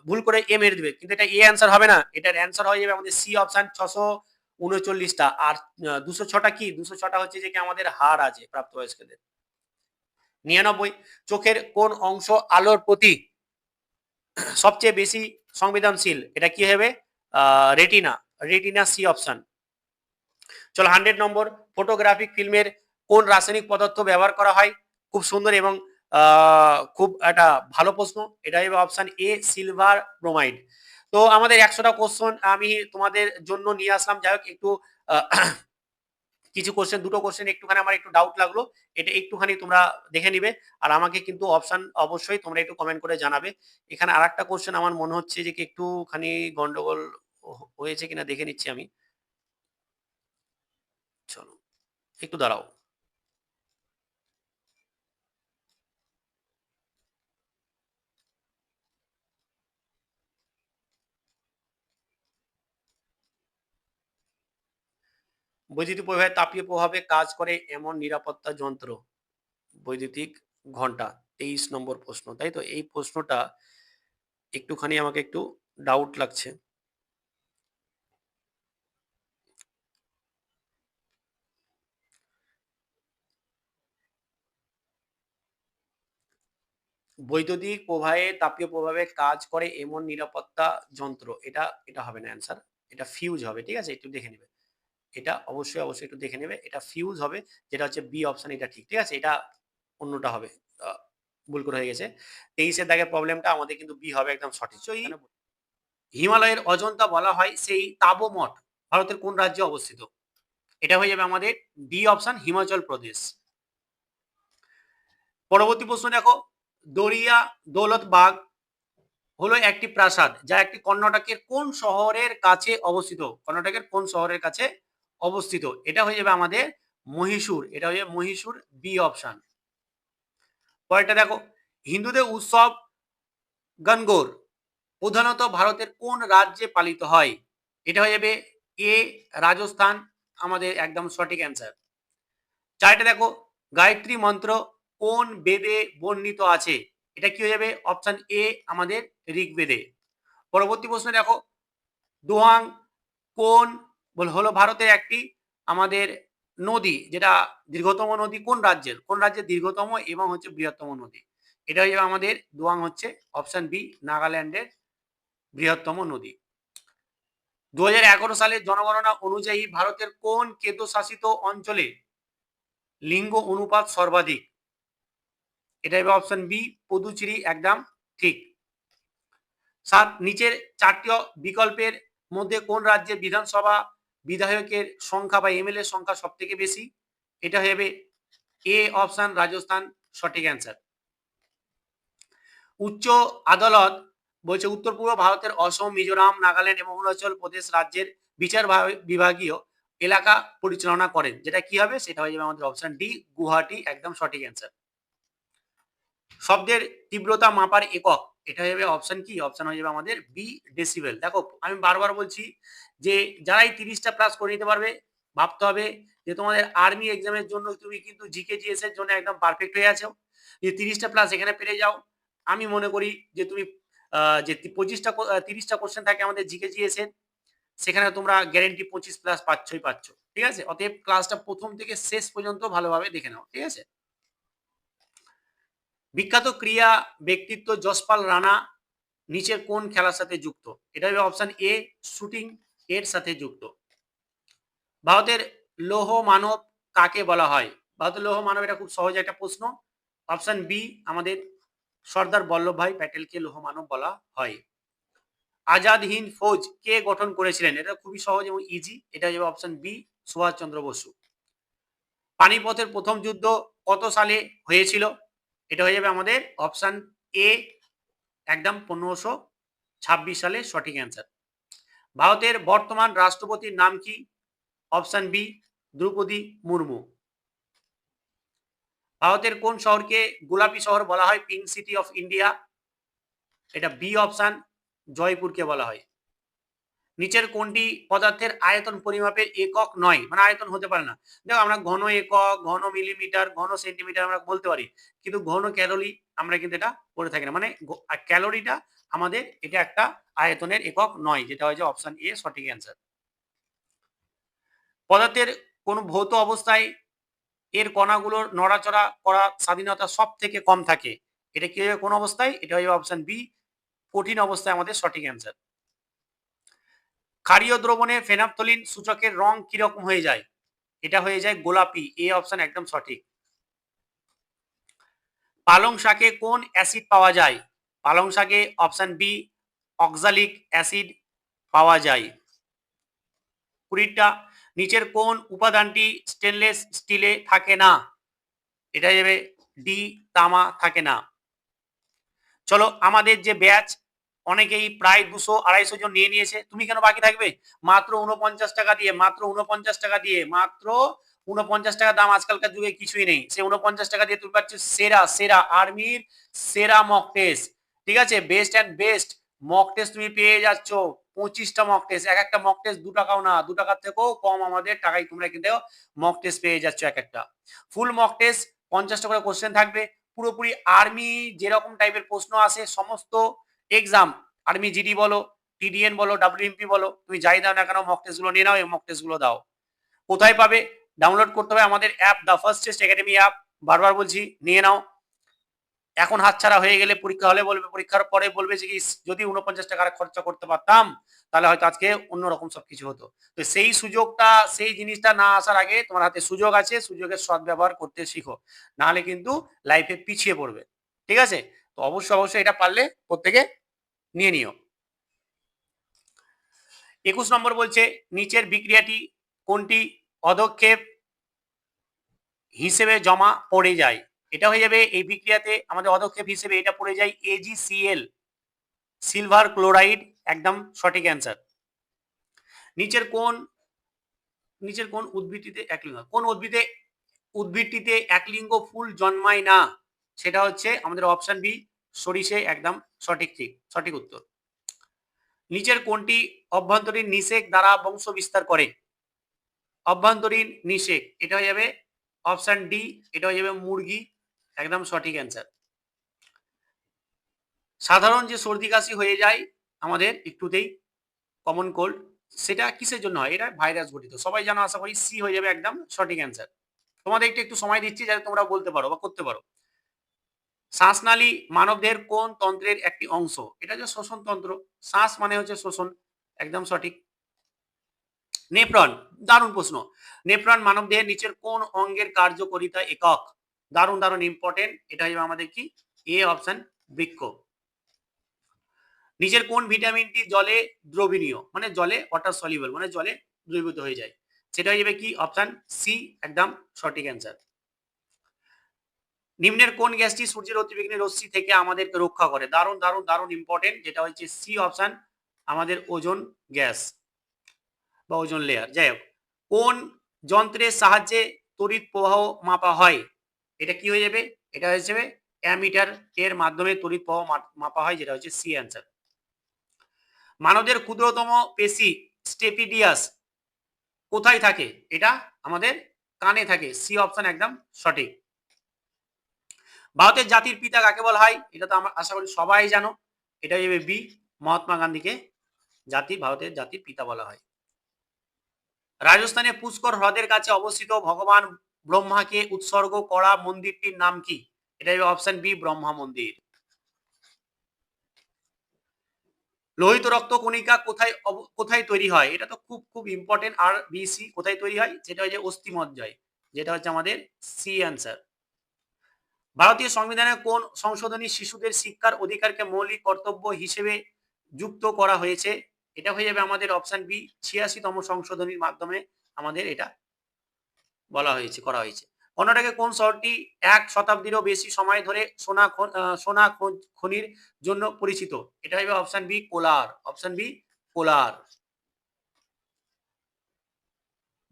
ভুল করে এ মেরে দিবে, কিন্তু এটা এ অ্যান্সার হবে না, এটার অ্যান্সার হয়ে যাবে আমাদের সি অপশন, 639টা। আর 206টা কি? 206টা হচ্ছে যে কি আমাদের হাড় আছে প্রাপ্তবয়স্কদের। 99, চোখের কোন অংশ আলোর প্রতি সবচেয়ে বেশি সংবেদনশীল? এটা কি হবে? Retina, retina, C option. চলো 100 নম্বর, ফটোগ্রাফিক ফিল্মের কোন রাসায়নিক পদার্থ ব্যবহার করা হয়? খুব সুন্দর এবং খুব একটা ভালো প্রশ্ন, এটা হবে অপশন এ, সিলভার ব্রোমাইড। তো আমাদের 100টা কোশ্চেন আমি তোমাদের জন্য নিয়ে আসলাম। যাই হোক, একটু কিছু কোশ্চেন, দুটো কোশ্চেন একটুখানি আমার একটু ডাউট লাগলো, এটা একটুখানি তোমরা দেখে নিবে, আর আমাকে কিন্তু অপশন অবশ্যই তোমরা একটু কমেন্ট করে জানাবে। এখানে আরেকটা কোশ্চেন আমার মনে হচ্ছে যে কি একটুখানি গন্ডগোল হয়েছে কিনা দেখে নিচ্ছি আমি। চলো একটু দাঁড়াও। বৈদ্যুতিক প্রবাহে তাপীয় প্রভাবে কাজ করে এমন নিরাপত্তা যন্ত্র? বৈদ্যুতিক ঘন্টা। 23 নম্বর প্রশ্ন, তাই তো? এই প্রশ্নটা একটুখানি আমাকে একটু ডাউট লাগছে। বৈদ্যুতিক প্রবাহে তাপীয় প্রভাবে কাজ করে এমন নিরাপত্তা যন্ত্র, এটা এটা হবে না অ্যান্সার, এটা ফিউজ হবে। ঠিক আছে, একটু দেখে নেবে, এটা অবশ্যই অবশ্যই একটু দেখে নেবে, এটা ফিউজ হবে, যেটা হচ্ছে বি অপশন, এটা ঠিক। ঠিক আছে, এটা অন্যটা হবে, ভুল করে হয়ে গেছে। 23-এর দাগের প্রবলেমটা আমাদের কিন্তু বি হবে একদম সঠিক। হিমালয়ের অজন্তা বলা হয় সেই তাবো মঠ ভারতের কোন রাজ্যে অবস্থিত? এটা হয়ে যাবে আমাদের ডি অপশন, হিমাচল প্রদেশ। পরবর্তী প্রশ্ন দেখো, দরিয়া দৌলত বাগ হলো একটি প্রাসাদ যা একটি কর্ণাটকের কোন শহরের কাছে অবস্থিত? কর্ণাটকের কোন শহরের কাছে অবস্থিত? এটা হয়ে যাবে আমাদের মহীশূর, এটা হয়ে যাবে মহীশূর, বি অপশন। পরেরটা দেখো, হিন্দুদের উৎসব গনগোর প্রধানত ভারতের কোন রাজ্যে পালিত হয়? এটা হয়ে যাবে এ রাজস্থান, আমাদের একদম সঠিক অ্যান্সার। চারটা দেখো, গায়ত্রী মন্ত্র কোন বেদে বর্ণিত আছে? এটা কি হয়ে যাবে অপশন এ, আমাদের ঋগ্বেদে। পরবর্তী প্রশ্ন দেখো, দোয়াং কোন হলো ভারতের একটি আমাদের নদী, যেটা দীর্ঘতম নদী কোন রাজ্যের? কোন রাজ্যের দীর্ঘতম এবং হচ্ছে বৃহত্তম নদী? এটা হয়ে যাবে আমাদের দোয়াং, হচ্ছে অপশন বি, নাগাল্যান্ডের বৃহত্তম নদী। 2011 সালের জনগণনা অনুযায়ী ভারতের কোন কেন্দ্রশাসিত অঞ্চলে লিঙ্গ অনুপাত সর্বাধিক? এটা হবে অপশন বি, পুদুচেরি, একদম ঠিক। 7, নিচের চারটি বিকল্পের মধ্যে কোন রাজ্যের বিধানসভা বিধায়কের সংখ্যা বা এমএলএ সংখ্যা সব থেকে বেশি? এটা হয়ে যাবে এ অপশন, রাজস্থান, সঠিক অ্যান্সার। উচ্চ আদালত বলছে উত্তর পূর্ব ভারতের অসম, মিজোরাম, নাগাল্যান্ড এবং অরুণাচল প্রদেশ রাজ্যের বিচার বিভাগীয় এলাকা পরিচালনা করেন, যেটা কি হবে? সেটা হয়ে যাবে আমাদের অপশন ডি, গুয়াহাটি, একদম সঠিক অ্যান্সার। শব্দের তীব্রতা মাপার একক, এটা হয়ে যাবে অপশন কি? অপশন হয়ে যাবে আমাদের বি, ডেসিবেল। দেখো আমি বারবার বলছি যে যারাই 30টা প্লাস করে নিতে পারবে, ভাবতে হবে যে তোমাদের আর্মি এক্সামের জন্য তুমি কিন্তু জিকে জিএস এর জন্য একদম পারফেক্ট হয়ে আছো। যে 30টা প্লাস এখানে পেরে যাও, আমি মনে করি যে তুমি যে 30টা কোশ্চেন থাকে আমাদের জিকে জিএস এর, সেখানে তোমরা গ্যারেন্টি 25 প্লাস পাচ্ছই পাচ্ছ। ঠিক আছে, অতএব ক্লাসটা প্রথম থেকে শেষ পর্যন্ত ভালোভাবে দেখে নাও। ঠিক আছে, বিখ্যাত ক্রীড়া ব্যক্তিত্ব যশপাল রাণা নিচের কোন খেলার সাথে যুক্ত? এটা হবে অপশন এ, শুটিং এর সাথে যুক্ত। ভারতের লৌহ মানব কাকে বলা হয়? ভারতের লৌহ মানব, এটা খুব সহজ একটা প্রশ্ন। অপশন বি, আমাদের সর্দার বল্লভভাই প্যাটেলকে লৌহ মানব বলা হয়। আজাদ হিন্দ ফৌজ কে গঠন করেছিলেন? এটা খুবই সহজ এবং ইজি, এটা হবে অপশন বি, সুভাষচন্দ্র বসু। পানিপথের প্রথম যুদ্ধ কত সালে হয়েছিল? এটা হয়ে যাবে আমাদের অপশন এ, একদম 1526 সালে, সঠিক অ্যান্সার। ভারতের বর্তমান রাষ্ট্রপতির নাম কি? Option B, Droupadi Murmu. ভারতের কোন শহরকে গোলাপি শহর বলা হয়? পিঙ্ক সিটি অফ ইন্ডিয়া, এটা বি অপশন, জয়পুরকে বলা হয়। নিচের কোনটি পদার্থের আয়তন পরিমাপের একক নয়? মানে আয়তন হতে পারে না। দেখো আমরা ঘন একক, ঘন মিলিমিটার, ঘন সেন্টিমিটার আমরা বলতে পারি, কিন্তু ঘন ক্যালোরি আমরা কিন্তু এটা করে থাকি না। মানে ক্যালোরিটা আমাদের এটা একটা আয়তনের একক নয়, যেটা হয়েছে অপশন এ, সঠিক অ্যান্সার। পদার্থের কোন ভৌত অবস্থায় এর কণাগুলোর নড়াচড়া করা স্বাধীনতা সব থেকে কম থাকে? এটা কি হবে কোন অবস্থায়? এটা হয়ে অপশন বি, কঠিন অবস্থায়, আমাদের সঠিক অ্যান্সার। ক্ষারীয় দ্রবণে ফেনাফথলিন সূচকের রং কিরকম হয়ে যায়? এটা হয়ে যায় গোলাপি, এ অপশন, একদম সঠিক। পালং শাকে কোন অ্যাসিড পাওয়া যায়? পালং শাকে অপশন বি, অক্সালিক অ্যাসিড পাওয়া যায়। 20টা, নিচের কোন উপাদানটি স্টেনলেস স্টিলে থাকে না? এটা যাবে ডি, তামা থাকে না। চলো, আমাদের যে ব্যাচ অনেকেই প্রায় 200-250 জন নিয়ে নিয়েছে, তুমি কেন বাকি থাকবে? মাত্র 49 টাকা দিয়ে, মাত্র 49 টাকা দিয়ে, মাত্র 49 টাকা দাম, আজকালকার যুগে কিছুই নেই। সে 49 টাকা দিয়ে তুমি পাচ্ছ সেরা সেরা আর্মির সেরা মক টেস্ট। ঠিক আছে, best and best mock test তুমি পেয়ে যাচ্ছ। 25টা মক টেস্ট, এক একটা মক টেস্ট 2 টাকাও না, 2 টাকার থেকেও কম আমাদের টাকায় তোমরা কিন্তু মক টেস্ট পেয়ে যাচ্ছ এক একটা। ফুল মক টেস্ট 50টা করে কোশ্চেন থাকবে, পুরোপুরি আর্মি যেরকম টাইপের প্রশ্ন আসে সমস্ত এক্সাম, আর্মি জিডি বলো, টিডিএন বলো, ডাব্লিউএমপি বলো, তুমি যাই দাও না কেন মক টেস্ট গুলো নিয়ে নাও, এই মক টেস্ট গুলো দাও। কোথায় পাবে? ডাউনলোড করতে হবে আমাদের app, the first test academy app. বারবার বলছি, নিয়ে নাও। এখন হাতছাড়া হয়ে গেলে পরীক্ষা হলে বলবে, পরীক্ষার পরে বলবে যে যদি 49 টাকা খরচা করতে পারতাম তাহলে হয়তো আজকে অন্যরকম সবকিছু হতো। তো সেই সুযোগটা, সেই জিনিসটা না আসার আগে তোমার হাতে সুযোগ আছে, সুযোগের সদ্ব্যবহার করতে শিখো, নাহলে কিন্তু লাইফে পিছিয়ে পড়বে। ঠিক আছে, তো অবশ্যই এটা পারলে প্রত্যেকে নিয়ে নিও। 21 নম্বর বলছে নিচের বিক্রিয়াটি কোনটি অধক্ষেপ হিসেবে জমা পড়ে যায়? এটা হয়ে যাবে এই বিক্রিয়াতে আমাদের অধক্ষেপ হিসেবে এটা পড়ে যায় AgCl, সিলভার ক্লোরাইড, একদম সঠিক অ্যান্সার। নিচের কোন উদ্ভিদটিতে একলিঙ্গ, কোন উদ্ভিদটিতে একলিঙ্গ ফুল জন্মায় না? সেটা হচ্ছে আমাদের অপশন বি, সরিষে, একদম সঠিক উত্তর। নিচের কোনটি অভ্যন্তরীণ নিষেক দ্বারা বংশ বিস্তার করে? অভ্যন্তরীণ নিষেক, এটা হয়ে যাবে অপশন ডি, এটা হয়ে যাবে মুরগি, একদম সঠিক অ্যান্সার। সাধারণ যে সর্দি কাশি হয়ে যায় আমাদের একটুতেই, কমন কোল্ড, সেটা কিসের জন্য হয়? এটা ভাইরাস ঘটিত, সবাই জানো আশা করি, সি হয়ে যাবে একদম সঠিক অ্যান্সার। তোমাদের একটু সময় দিচ্ছি যাতে তোমরা বলতে পারো বা করতে পারো। শ্বাসনালী মানবদেহের কোন তন্ত্রের একটি অংশ? এটা হচ্ছে শ্বসন তন্ত্র, শ্বাস মানে হচ্ছে শ্বসন, একদম সঠিক। নেফ্রন, দারুণ প্রশ্ন। নেফ্রন মানবদেহের নিচের কোন অঙ্গের কার্যকারিতা একক? দারুণ ইম্পর্টেন্ট, এটা হচ্ছে আমাদের কি এ অপশন, বৃক্ক। নিচের কোন ভিটামিনটি জলে দ্রবণীয়, মানে জলে ওয়াটার সলিউবল, মানে জলে দ্রবীভূত হয়ে যায়? সেটা হয়ে যাবে কি অপশন সি, একদম সঠিক অ্যান্সার। নিম্নের কোন গ্যাসটি সূর্যের অতিবেগুনি রশ্মি থেকে আমাদেরকে রক্ষা করে? দারুণ ইম্পর্টেন্ট, যেটা হচ্ছে সি অপশন, আমাদের ওজোন গ্যাস বা ওজোন লেয়ার। যাই হোক, কোন যন্ত্রের সাহায্যে তড়িৎ প্রবাহ মাপা হয়? এটা কি হয়ে যাবে? এটা হয়ে যাবে অ্যামিটার, এর মাধ্যমে তড়িৎ প্রবাহ মাপা হয়, যেটা হচ্ছে সি অ্যান্সার। মানবদের ক্ষুদ্রতম পেশি স্টেপিডিয়াস কোথায় থাকে? এটা আমাদের কানে থাকে, সি অপশন, একদম সঠিক। ভারতের জাতির পিতা কাকে বলা হয়? এটা তো আমরা আশা করি সবাই জানো, এটা হয়ে বি, মহাত্মা গান্ধীকে ভারতের জাতির পিতা বলা হয়। রাজস্থানে পুষ্কর হ্রদের কাছে অবস্থিত ভগবান ব্রহ্মাকে উৎসর্গ করা মন্দিরটির নাম কি? এটা হবে অপশন বি, ব্রহ্মা মন্দির। লোহিত রক্ত কণিকা কোথায় তৈরি হয়? এটা তো খুব ইম্পর্টেন্ট, আর বিসি কোথায় তৈরি হয়? সেটা হচ্ছে অস্থিমজ্জায়, যেটা হচ্ছে আমাদের সি অ্যান্সার। ভারতীয় সংবিধানের কোন সংশোধনী শিশুদের শিক্ষার অধিকারকে মৌলিক কর্তব্য হিসেবে যুক্ত করা হয়েছে? এটা হয়ে যাবে আমাদের অপশন বি, 86তম সংশোধনীর মাধ্যমে আমাদের এটা করা হয়েছে। কর্ণাটকের কোন শহরটি 1 শতাব্দীরও বেশি সময় ধরে সোনা খনির জন্য পরিচিত? এটা হবে অপশন বি, কোলার, অপশন বি, কোলার।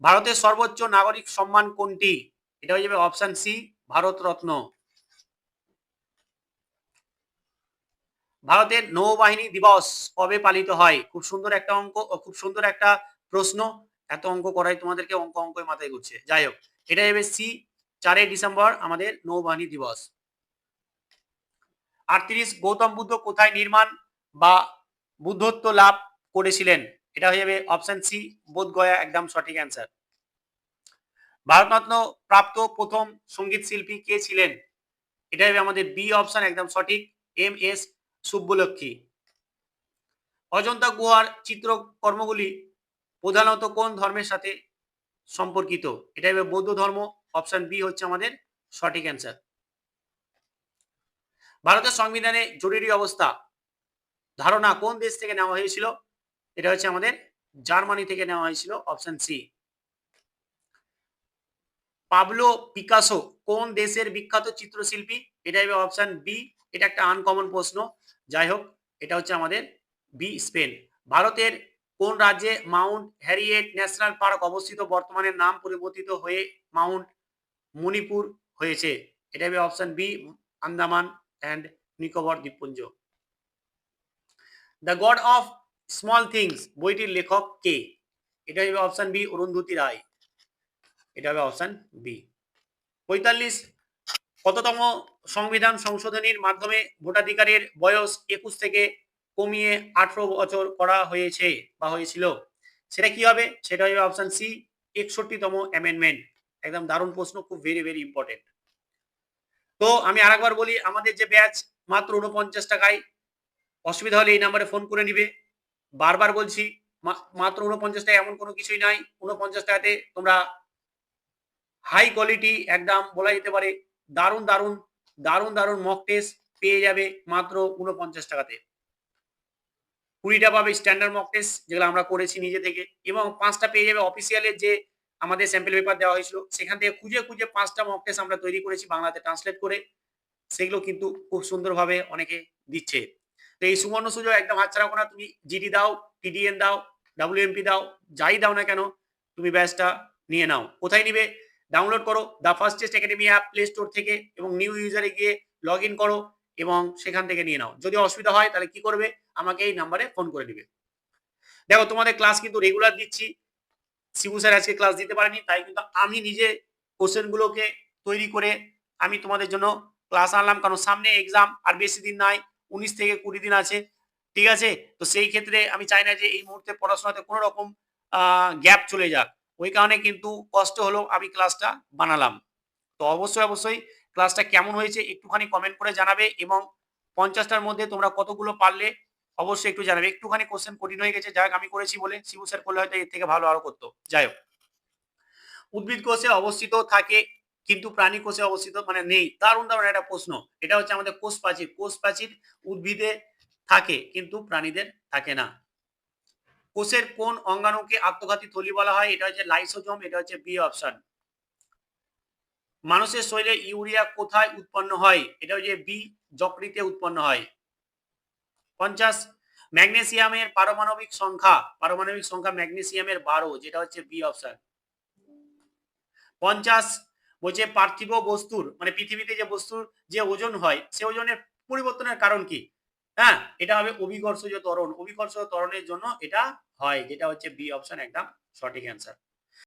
ভারতের সর্বোচ্চ নাগরিক সম্মান কোনটি? এটা হয়ে যাবে অপশন সি, ভারত রত্ন। ভারতের নৌবাহিনী দিবস কবে পালিত হয়? খুব সুন্দর একটা অঙ্ক, খুব সুন্দর একটা প্রশ্ন, এত অঙ্ক করাই তোমাদেরকে, অঙ্ক মাথায় ঘুরছে। যাই হোক, এটা হবে সি, 4 ডিসেম্বর আমাদের নৌবাহিনী দিবস। 38 গৌতম বুদ্ধ কোথায় নির্মাণ বা বুদ্ধত্ব লাভ করেছিলেন? এটা হয়ে যাবে অপশন সি, বোধগয়া, একদম সঠিক অ্যান্সার। ভারতরত্ন প্রাপ্ত প্রথম সঙ্গীত শিল্পী কে ছিলেন? এটা হবে আমাদের বি অপশন, একদম সঠিক, MS সুব্বলক্ষ্মী। অজন্তা গুহার চিত্রকর্মগুলি প্রধানত কোন ধর্মের সাথে সম্পর্কিত? এটা হবে বৌদ্ধ ধর্ম, অপশন বি হচ্ছে আমাদের সঠিক অ্যান্সার। ভারতের সংবিধানে জরুরি অবস্থা ধারণা কোন দেশ থেকে নেওয়া হয়েছিল? এটা হচ্ছে আমাদের জার্মানি থেকে নেওয়া হয়েছিল, অপশন সি। পাবলো পিকাসো কোন দেশের বিখ্যাত চিত্রশিল্পী? এটা হবে অপশন বি, এটা একটা আনকমন প্রশ্ন, যাই হোক, এটা হচ্ছে আমাদের বি, স্পেন। ভারতের কোন রাজ্যে মাউন্ট হ্যারিয়েট ন্যাশনাল পার্ক অবস্থিত, বর্তমানে নাম পরিবর্তিত হয়ে মাউন্ট মণিপুর হয়েছে? এটা হবে option B, Andaman and Nicobar দ্বীপপুঞ্জ। The god of small things বইটির লেখক কে? এটা হবে অপশন বি, অরুন্ধতী রায়, এটা হবে অপশন বি। 45 কততম সংবিধান সংশোধনীর মাধ্যমে ভোটাধিকারের বয়স 21 থেকে কমিয়ে 18 বছর করা হয়েছে বা হয়েছিল? সেটা কি হবে? সেটা হবে অপশন সি, 61তম অ্যামেন্ডমেন্ট। একদম দারুণ প্রশ্ন, খুব ভেরি ইম্পর্টেন্ট। তো আমি আরেকবার বলি, আমাদের যে ব্যাচ মাত্র ৪৯ টাকায়, অসুবিধা হলে এই নাম্বারে ফোন করে নিবে। বারবার বলছি, মাত্র ৪৯ টাকায় এমন কোনো কিছুই নাই। ৪৯ টাকাতে তোমরা হাই কোয়ালিটি, একদম বলা যেতে পারে দারুণ দারুণ দারুণ দারুণ মক টেস্ট পেয়ে যাবে মাত্র ৪৯ টাকাতে। ২০টা পাবে স্ট্যান্ডার্ড মক টেস্ট, যেগুলো আমরা করেছি নিজে থেকে, এবং ৫টা পেয়ে যাবে অফিসিয়ালের যে আমাদের স্যাম্পল পেপার দেওয়া হয়েছিল, সেখান থেকে খুঁজে খুঁজে ৫টা মক টেস্ট আমরা তৈরি করেছি বাংলাতে ট্রান্সলেট করে। সেগুলো কিন্তু খুব সুন্দরভাবে অনেকে দিচ্ছে। তো এই সুবর্ণ সুযোগ একদম হাতছাড়া করো না। তুমি জিডি দাও, টিডিএন দাও, ডাব্লিউএমপি দাও, যাই দাও না কেন, তুমি ব্যাচটা নিয়ে নাও। কোথায় নিবে? ডাউনলোড করো the first test academy app play store থেকে, এবং নিউ ইউজারে গিয়ে লগ ইন করো এবং সেখান থেকে নিয়ে নাও। যদি অসুবিধা হয় তাহলে কি করবে? আমাকে এই নাম্বারে ফোন করে নিবে। দেখো, তোমাদের ক্লাস কিন্তু রেগুলার দিচ্ছি। শিবু স্যার আজকে ক্লাস দিতে পারেনি, তাই কিন্তু আমি নিজে কোশ্চেন গুলোকে তৈরি করে আমি তোমাদের জন্য ক্লাস আনলাম, কারণ সামনে এক্সাম আর বেশি দিন নাই, ১৯ থেকে ২০ দিন আছে, ঠিক আছে? তো সেই ক্ষেত্রে আমি চাই না যে এই মুহূর্তে পড়াশোনাতে কোনো রকম গ্যাপ চলে যাক। ওই কারণে কিন্তু কষ্ট হলেও আমি ক্লাসটা বানালাম। তো অবশ্যই অবশ্যই ক্লাসটা কেমন হয়েছে একটুখানি কমেন্ট করে জানাবে, এবং ৫০টার মধ্যে তোমরা কতগুলো পারলে অবশ্যই একটু জানাবে। একটুখানি কোশ্চেন কঠিন হয়ে গেছে, যাই হোক আমি করেছি বলে, শিবু স্যার করলে হয়তো এর থেকে ভালো আরো করতো। যাই হোক, উদ্ভিদ কোষে অবস্থিত থাকে কিন্তু প্রাণী কোষে অবস্থিত মানে নেই। দারুণ দারুণ একটা প্রশ্ন। এটা হচ্ছে আমাদের কোষ প্রাচীর। কোষ প্রাচীর উদ্ভিদে থাকে কিন্তু প্রাণীদের থাকে না। কোষের কোন অঙ্গাণুকে আত্মঘাতী থলি বলা হয়? এটা হচ্ছে লাইসোজোম, এটা হচ্ছে বি অপশন। মানুষের শরীরে ইউরিয়া কোথায় উৎপন্ন হয়? এটা হচ্ছে বি, যকৃতে উৎপন্ন হয়। ৫০, ম্যাগনেসিয়ামের পারমাণবিক সংখ্যা ম্যাগনেসিয়ামের ১২, যেটা হচ্ছে বি অপশন। ৫০, বলছে পার্থিব বস্তুর মানে পৃথিবীতে যে বস্তুর যে ওজন হয়, সে ওজনের পরিবর্তনের কারণ কি? হ্যাঁ, এটা হবে অভিকর্ষজ ত্বরণ। অভিকর্ষজ ত্বরণের জন্য এটা হয়, যেটা হচ্ছে বি অপশন একদম সঠিক অ্যান্সার।